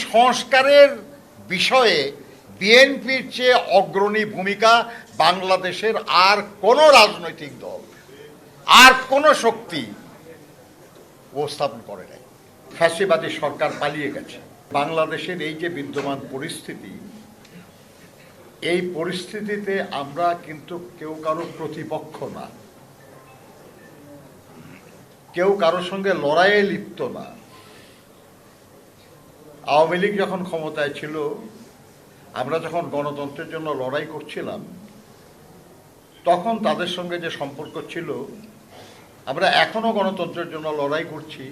সংস্কারের বিষয়ে বিএনপির চেয়ে অগ্রণী ভূমিকা বাংলাদেশের আর কোনো রাজনৈতিক দল, আর কোনো শক্তি উপস্থাপন করে নাই। ফ্যাসিবাদী সরকার পালিয়ে গেছে। বাংলাদেশের এই যে বিদ্যমান পরিস্থিতি, এই পরিস্থিতিতে আমরা কিন্তু কেউ কারো প্রতিপক্ষ না, কেউ কারোর সঙ্গে লড়াইয়ে লিপ্ত না। আওয়ামী লীগ যখন ক্ষমতায় ছিল, আমরা যখন গণতন্ত্রের জন্য লড়াই করছিলাম, তখন তাদের সঙ্গে যে সম্পর্ক ছিল, আমরা এখনো গণতন্ত্রের জন্য লড়াই করছি,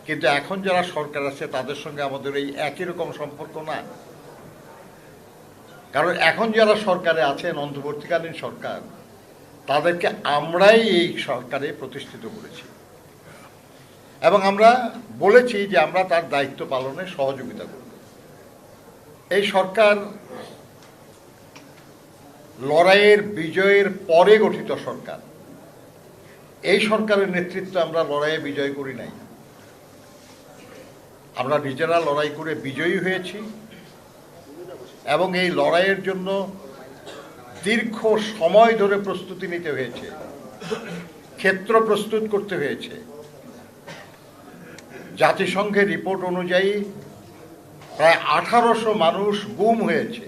কিন্তু এখন যারা সরকার আছে তাদের সঙ্গে আমাদের এই একই রকম সম্পর্ক না। কারণ এখন যারা সরকারে আছেন, অন্তর্বর্তীকালীন সরকার, তাদেরকে আমরাই এই সরকারে প্রতিষ্ঠিত করেছি এবং আমরা বলেছি যে আমরা তার দায়িত্ব পালনে সহযোগিতা করব। এই সরকার লড়াইয়ের বিজয়ের পরে গঠিত সরকার। এই সরকারের নেতৃত্বে আমরা লড়াইয়ে বিজয় করি নাই, আমরা নিজেরা লড়াই করে বিজয়ী হয়েছি এবং এই লড়াইয়ের জন্য দীর্ঘ সময় ধরে প্রস্তুতি নিতে হয়েছে, ক্ষেত্র প্রস্তুত করতে হয়েছে। জাতিসংঘের রিপোর্ট অনুযায়ী প্রায় 1800 মানুষ গুম হয়েছে,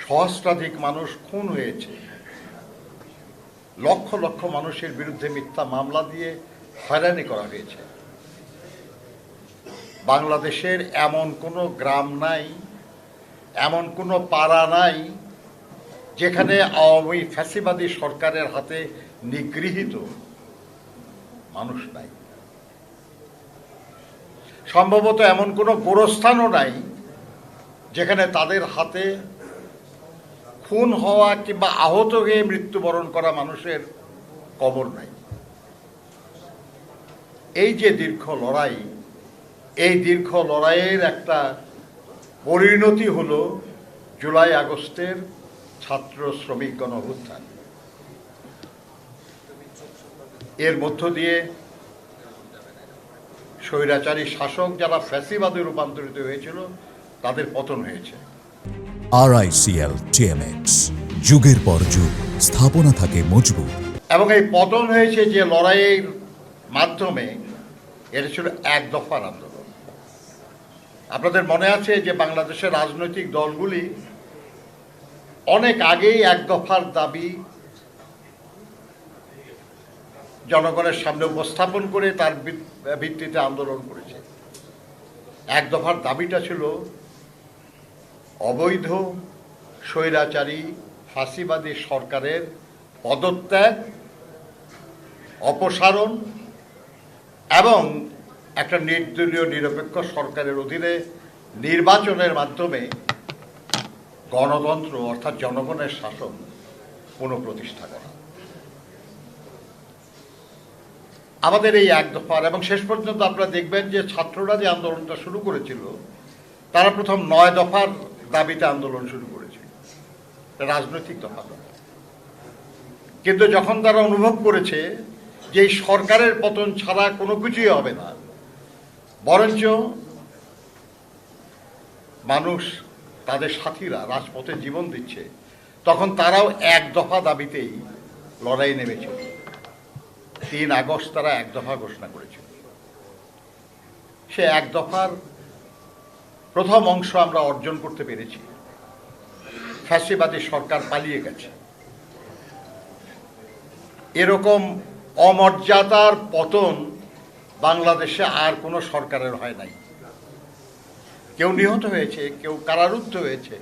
সহস্রাধিক মানুষ খুন হয়েছে, লক্ষ লক্ষ মানুষের বিরুদ্ধে মিথ্যা মামলা দিয়ে হয়রানি করা হয়েছে। বাংলাদেশের এমন কোনো গ্রাম নাই, এমন কোনো পাড়া নাই যেখানে আওয়ামী ফ্যাসিবাদী সরকারের হাতে নিগৃহীত মানুষ নাই। সম্ভবত এমন কোনো গোরস্থানও নাই যেখানে তাদের হাতে খুন হওয়া কিংবা আহত হয়ে মৃত্যুবরণ করা মানুষের কবর নাই। এই যে দীর্ঘ লড়াই, এই দীর্ঘ লড়াইয়ের একটা পরিণতি হলো জুলাই আগস্টের ছাত্র শ্রমিক গণঅভ্যুত্থান। এর মধ্য দিয়ে স্বৈরাচারী শাসক যারা ফ্যাসিবাদে রূপান্তরিত হয়েছিল, তাদের পতন হয়েছে। RICL TMX, যুগের পর যুগ স্থাপনা থাকে মজবুত। এবং এই পতন হয়েছে যে লড়াইয়ের মাধ্যমে, এটা ছিল এক দফার আন্দোলন। আপনাদের মনে আছে যে বাংলাদেশের রাজনৈতিক দলগুলি অনেক আগেই এক দফার দাবি জনগণের সামনে উপস্থাপন করে তার ভিত্তিতে আন্দোলন করেছে। এক দফার দাবিটা ছিল অবৈধ স্বৈরাচারী ফাঁসিবাদী সরকারের পদত্যাগ, অপসারণ এবং একটা নির্দলীয় নিরপেক্ষ সরকারের অধীনে নির্বাচনের মাধ্যমে গণতন্ত্র অর্থাৎ জনগণের শাসন পুনঃপ্রতিষ্ঠা করা। আমাদের এই এক দফার, এবং শেষ পর্যন্ত আপনারা দেখবেন যে ছাত্ররা যে আন্দোলনটা শুরু করেছিল, তারা প্রথম 9 দফার দাবিতে আন্দোলন শুরু করেছিল, রাজনৈতিক দফা। কিন্তু যখন তারা অনুভব করেছে যে এই সরকারের পতন ছাড়া কোনো কিছুই হবে না, বরঞ্চ মানুষ তাদের সাথীরা রাজপথে জীবন দিচ্ছে, তখন তারাও এক দফা দাবিতেই লড়াই নেমেছিল। 3 আগস্ট তারা এক দফা ঘোষণা করেছিল। সে এক দফার প্রথম অংশ আমরা অর্জন করতে পেরেছি। ফ্যাসিবাদী সরকার পালিয়ে গেছে। এরকম অমর্যাদার পতন বাংলাদেশে আর কোনো সরকারের হয় নাই। কেউ নিহত হয়েছে, কেউ কারারুদ্ধ হয়েছে,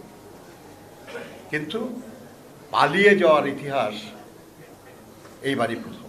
কিন্তু পালিয়ে যাওয়ার ইতিহাস এইবারই প্রথম।